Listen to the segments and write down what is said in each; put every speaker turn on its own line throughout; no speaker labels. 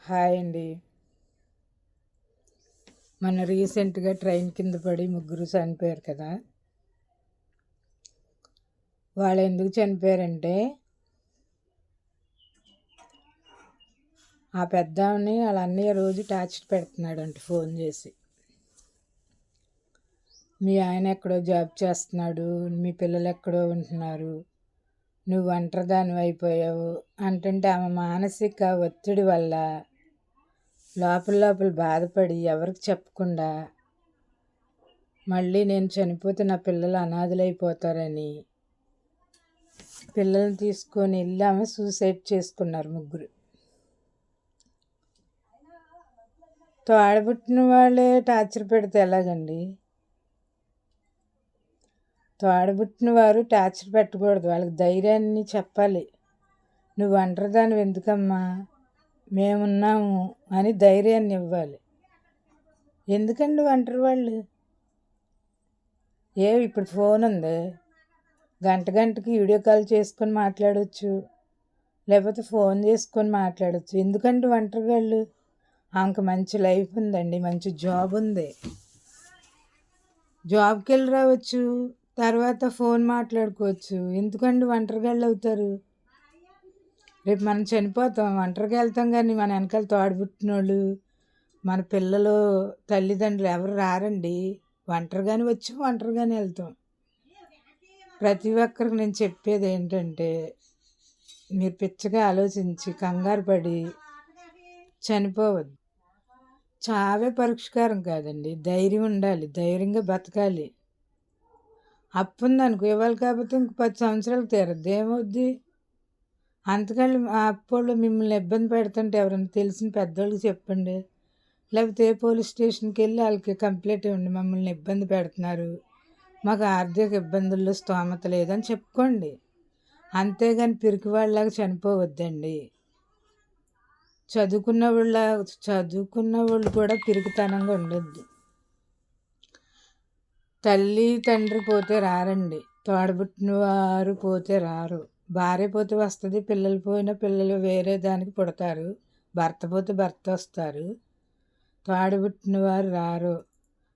Hi అండి. మన రీసెంట్గా ట్రైన్ కింద పడి ముగ్గురు చనిపోయారు కదా. వాళ్ళు ఎందుకు చనిపోయారంటే ఆ పెద్దామని వాళ్ళ అన్నయ్య రోజు టార్చర్ పెడుతున్నాడంట ఫోన్ చేసి. మీ ఆయన ఎక్కడో జాబ్ చేస్తున్నాడు, మీ పిల్లలు ఎక్కడో ఉంటున్నారు, నువ్వు ఒంటరిదానివి అయిపోయావు అంటుంటే ఆమె మానసిక ఒత్తిడి వల్ల లోపల బాధపడి ఎవరికి చెప్పకుండా మళ్ళీ నేను చనిపోతే నా పిల్లలు అనాథలైపోతారని పిల్లల్ని తీసుకొని వెళ్ళి ఆమె సూసైడ్ చేసుకున్నారు ముగ్గురు. తోడబుట్టిన వాళ్ళే టార్చర్ పెడితే ఎలాగండి? తోడబుట్టిన వారు టార్చర్ పెట్టకూడదు, వాళ్ళకి ధైర్యాన్ని చెప్పాలి. నువ్వు ఒంటరిదానివి ఎందుకమ్మా, మేమున్నాము అని ధైర్యాన్ని ఇవ్వాలి. ఎందుకండి ఒంటరి వాళ్ళు? ఇప్పుడు ఫోన్ ఉంది, గంటకి వీడియో కాల్ చేసుకొని మాట్లాడవచ్చు, లేకపోతే ఫోన్ చేసుకొని మాట్లాడవచ్చు. ఎందుకంటే ఒంటరి వాళ్ళు? ఆమెకు మంచి లైఫ్ ఉందండి, మంచి జాబ్ ఉంది, జాబ్కి వెళ్ళి రావచ్చు, తర్వాత ఫోన్ మాట్లాడుకోవచ్చు. ఎందుకండి ఒంటరిగా అవుతారు? రేపు మనం చనిపోతాం, ఒంటరిగా వెళ్తాం, కానీ మన వెనకాల తోడబుట్టినోళ్ళు, మన పిల్లలు, తల్లిదండ్రులు ఎవరు రారండి. ఒంటరిగానే వచ్చి ఒంటరిగానే వెళ్తాం. ప్రతి ఒక్కరికి నేను చెప్పేది ఏంటంటే, మీరు పిచ్చగా ఆలోచించి కంగారు పడి చనిపోవద్దు. చావే పరిష్కారం కాదండి, ధైర్యం ఉండాలి, ధైర్యంగా బతకాలి. అప్పు ఉందనుకో, ఇవ్వాలి కాకపోతే ఇంక 10 సంవత్సరాలు తీరద్దు, ఏమవుద్ది? అంతకని ఆ అప్పోళ్ళు మిమ్మల్ని ఇబ్బంది పెడుతుంటే ఎవరైనా తెలిసిన పెద్దోళ్ళకి చెప్పండి, లేకపోతే పోలీస్ స్టేషన్కి వెళ్ళి వాళ్ళకి కంప్లైంట్ ఇవ్వండి, మమ్మల్ని ఇబ్బంది పెడుతున్నారు, మాకు ఆర్థిక ఇబ్బందుల్లో స్తోమత లేదని చెప్పుకోండి. అంతేగాని పిరికి వాళ్ళలాగా చనిపోవద్దండి. చదువుకున్న వాళ్ళు కూడా పిరికితనంగా ఉండొద్దు. తల్లి తండ్రి పోతే రారండి, తోడబుట్టిన వారు పోతే రారు. భార్య పోతే వస్తుంది, పిల్లలు పోయినా పిల్లలు వేరే దానికి పుడతారు, భర్త పోతే భర్త వస్తారు, తోడబుట్టిన వారు రారు.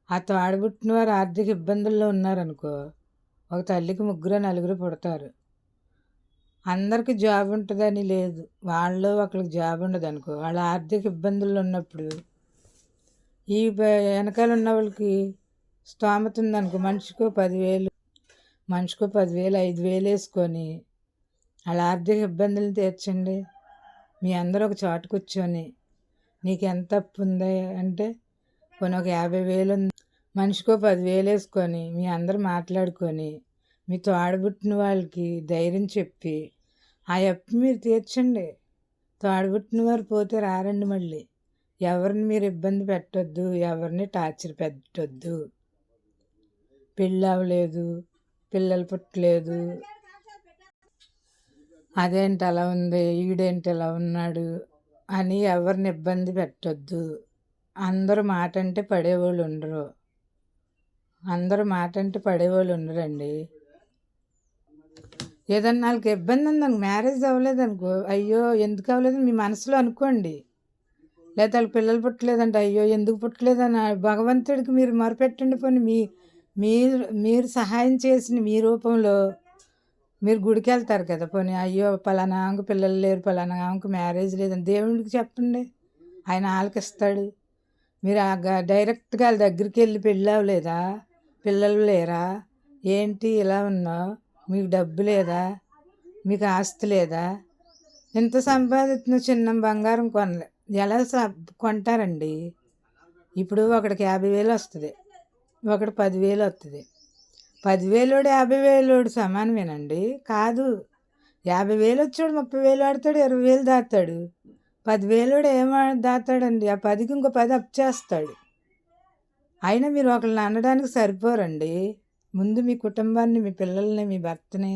ఆ తోడబుట్టిన వారు ఆర్థిక ఇబ్బందుల్లో ఉన్నారనుకో, ఒక తల్లికి 3-4 పుడతారు. అందరికీ జాబ్ ఉంటుందని లేదు, వాళ్ళు ఒకరికి జాబ్ ఉండదు అనుకో, వాళ్ళ ఆర్థిక ఇబ్బందుల్లో ఉన్నప్పుడు ఈ వెనకాల ఉన్న వాళ్ళకి స్తోమత ఉందనుకో, మనిషికో 10,000 5,000 వేసుకొని వాళ్ళ ఆర్థిక ఇబ్బందులను తీర్చండి. మీ అందరూ ఒక చోట కూర్చొని, నీకు ఎంత అప్పు ఉంది అంటే కొన్ని ఒక 50,000 ఉంది, మనిషికో 10,000 వేసుకొని మీ అందరూ మాట్లాడుకొని మీ తోడబుట్టిన వాళ్ళకి ధైర్యం చెప్పి ఆ అప్పు మీరు తీర్చండి. తోడబుట్టిన వారు పోతే రారండి మళ్ళీ. ఎవరిని మీరు ఇబ్బంది పెట్టొద్దు, ఎవరిని టార్చర్ పెట్టొద్దు. పెళ్ళి అవ్వలేదు, పిల్లలు పుట్టలేదు, అదేంటి అలా ఉంది, ఈడేంటి అలా ఉన్నాడు అని ఎవరిని ఇబ్బంది పెట్టొద్దు. అందరూ మాట అంటే పడేవాళ్ళు ఉండరు, ఉండరండి. ఏదన్నా వాళ్ళకి ఇబ్బంది ఉందనుకో, మ్యారేజ్ అవ్వలేదనుకో, అయ్యో ఎందుకు అవ్వలేదు మీ మనసులో అనుకోండి. లేదా వాళ్ళకి పిల్లలు పుట్టలేదంటే అయ్యో ఎందుకు పుట్టలేదని భగవంతుడికి మీరు మొరపెట్టండి. పోనీ మీరు సహాయం చేసిన మీ రూపంలో మీరు గుడికి వెళ్తారు కదా, పోనీ అయ్యో పలానా ఆమెకు పిల్లలు లేరు, పలానా ఆమెకు మ్యారేజ్ లేదని దేవుడికి చెప్పండి, ఆయన ఆలకిస్తాడు. మీరు డైరెక్ట్గా వాళ్ళ దగ్గరికి వెళ్ళి పెళ్ళి అవ్వలేదా, పిల్లలు లేరా, ఏంటి ఇలా ఉన్నావు, మీకు డబ్బు లేదా, మీకు ఆస్తి లేదా, ఎంత సంపాదించిన చిన్న బంగారం ఎలా కొంటారండి? ఇప్పుడు ఒకడికి 50,000 వస్తుంది, ఒకటి 10,000 వస్తుంది. 10,000 50,000 సమానమేనండి? కాదు. 50,000 వచ్చాడు 30,000 ఆడతాడు, 20,000 దాతాడు. 10,000 ఏం దాతాడండి? ఆ 10కి ఇంకో 10 అప్పు చేస్తాడు. అయినా మీరు ఒకళ్ళని అనడానికి సరిపోరండి. ముందు మీ కుటుంబాన్ని, మీ పిల్లల్ని, మీ భర్తని,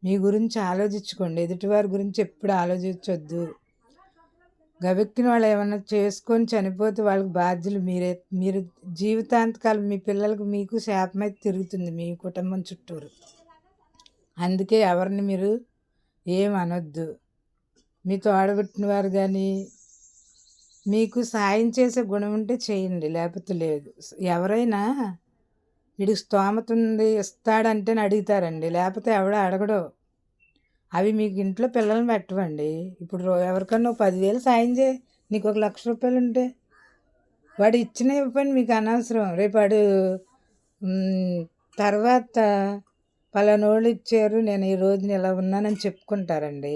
మీ గురించి ఆలోచించుకోండి. ఎదుటివారి గురించి ఎప్పుడు ఆలోచించొద్దు. గబెక్కిన వాళ్ళు ఏమన్నా చేసుకొని చనిపోతే వాళ్ళకి బాధ్యులు మీరే. మీరు జీవితాంతకాలం మీ పిల్లలకు మీకు శాపమై తిరుగుతుంది మీ కుటుంబం చుట్టూరు. అందుకే ఎవరిని మీరు ఏం అనొద్దు. మీ తోడబుట్టిన వారు కానీ మీకు సాయం చేసే గుణం ఉంటే చేయండి, లేకపోతే లేదు. ఎవరైనా వీడికి స్తోమత ఉంది ఇస్తాడంటేనే అడుగుతారండి, లేకపోతే ఎవడో అడగడు. అవి మీకు ఇంట్లో పిల్లల్ని పెట్టవండి. ఇప్పుడు ఎవరికన్నా 10,000 సాయం చేయి, నీకు ₹1,00,000 ఉంటే వాడు ఇచ్చిన ఇవ్వని మీకు అనవసరం. రేపు వాడు తర్వాత పలానోళ్ళు ఇచ్చారు, నేను ఈ రోజున ఇలా ఉన్నానని చెప్పుకుంటారండి.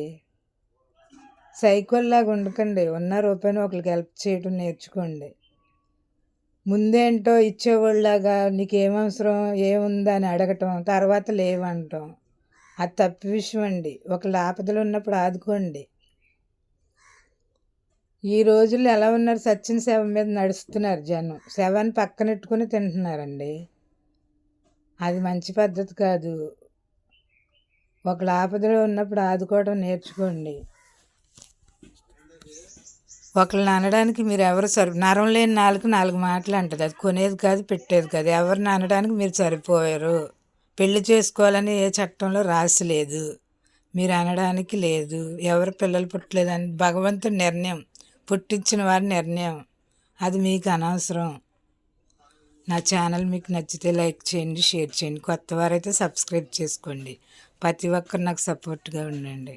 సైకోల్లాగా ఉండకండి. ఉన్న రూపాయిని ఒకరికి హెల్ప్ చేయడం నేర్చుకోండి. ముందేంటో ఇచ్చేవాళ్ళలాగా నీకేమవసరం ఏముందా అని అడగటం, తర్వాత లేవంటాం, అది తప్పు విషయం అండి. ఒకళ్ళ ఆపదలు ఉన్నప్పుడు ఆదుకోండి. ఈ రోజుల్లో ఎలా ఉన్నారు, సచ్చిన శవ మీద నడుస్తున్నారు జనం. శవాన్ని పక్కనెట్టుకుని తింటున్నారండి. అది మంచి పద్ధతి కాదు. ఒకళ్ళ ఆపదలో ఉన్నప్పుడు ఆదుకోవడం నేర్చుకోండి. ఒకళ్ళని అనడానికి మీరు ఎవరు నరం లేని నాలుగు మాటలు అంటది. అది కొనేది కాదు, పెట్టేది కాదు. ఎవరిని అనడానికి మీరు సరిపోయారు. పెళ్లి చేసుకోవాలని ఏ చట్టంలో రాసి లేదు, మీరు అనడానికి లేదు. ఎవరు పిల్లలు పుట్టలేదని భగవంతుడి నిర్ణయం, పుట్టించిన వారి నిర్ణయం. అది మీకు అనవసరం. నా ఛానల్ మీకు నచ్చితే లైక్ చేయండి, షేర్ చేయండి. కొత్త వారైతే సబ్స్క్రైబ్ చేసుకోండి. ప్రతి ఒక్కరు నాకు సపోర్ట్గా ఉండండి.